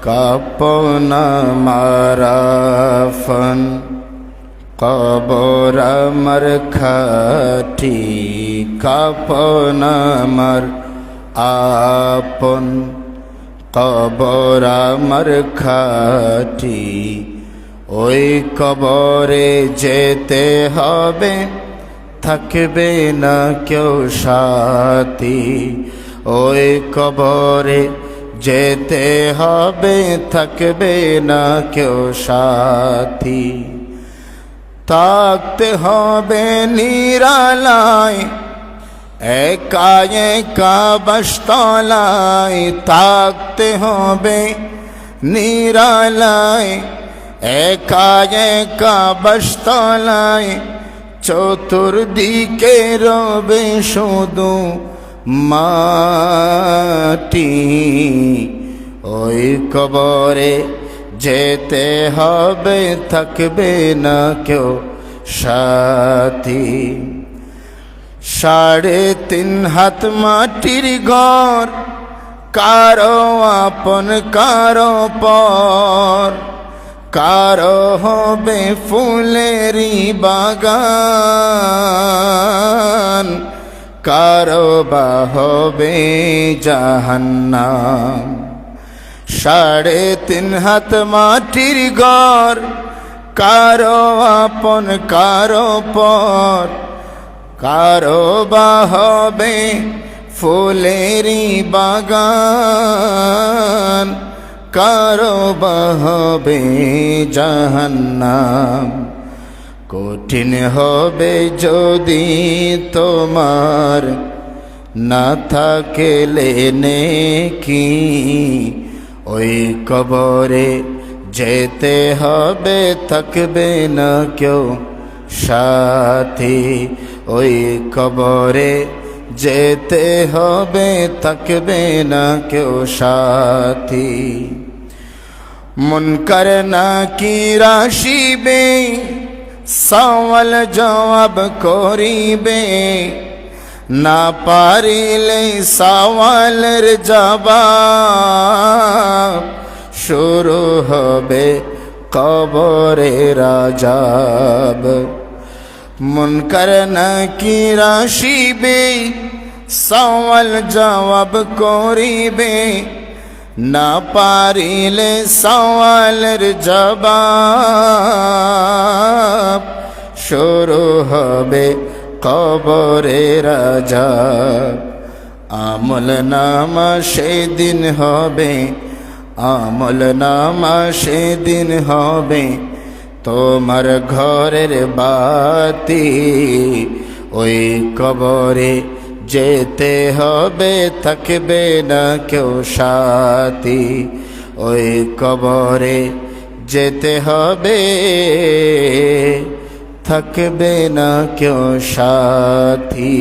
কাপন মারাফন কবর আমার খাটি কাপন আমার আপন কবর আমার খাটি ওই কবরে যেতে হবে থাকবে না কেউ সাথী ওই কবরে যেতে হবে থাকবে না কেউ সাথী থাকতে হবে নিরালায় একা একা বাসতলায় থাকতে হবে নিরালায় একা একা বাসতলায় চতুর্দিকে রবে শুধু মাটি ওই কবরে যেতে হবে থাকবে না কেউ সাথী 3.5 হাত মাটির ঘর কারো আপন কারো পর কারো হবে ফুলেরই বাগান কারো বা হবে জাহান্নাম 3.5 হাত মাটির ঘর কারো আপন কারো পর কারো বা হবে ফুলেরই বাগান কারো বা হবে জাহান্নাম কঠিন হবে যদি তোমার না থাকলে নেকি ওই কবরে যেতে হবে থাকবে না কেউ সাথী ওই কবরে যেতে হবে থাকবে না কেউ সাথী মুনকার নাকির আসিবে সওয়াল জবাব করিবে না পারিলে সওয়ালের জবাব শুরু হবে কবরের আযাব মুনকার নাকির আসিবে সওয়াল জবাব করিবে না পারিলে সওয়ালের জবাব শুরু হবে কবরের আযাব আমল নামা সেদিন হবে আমল নামা সেদিন হবে তোমার ঘরের বাতি ওই কবরে যেতে হবে থাকবে না কেউ সাথী ওই কবরে যেতে হবে থাকবে না কেউ সাথী।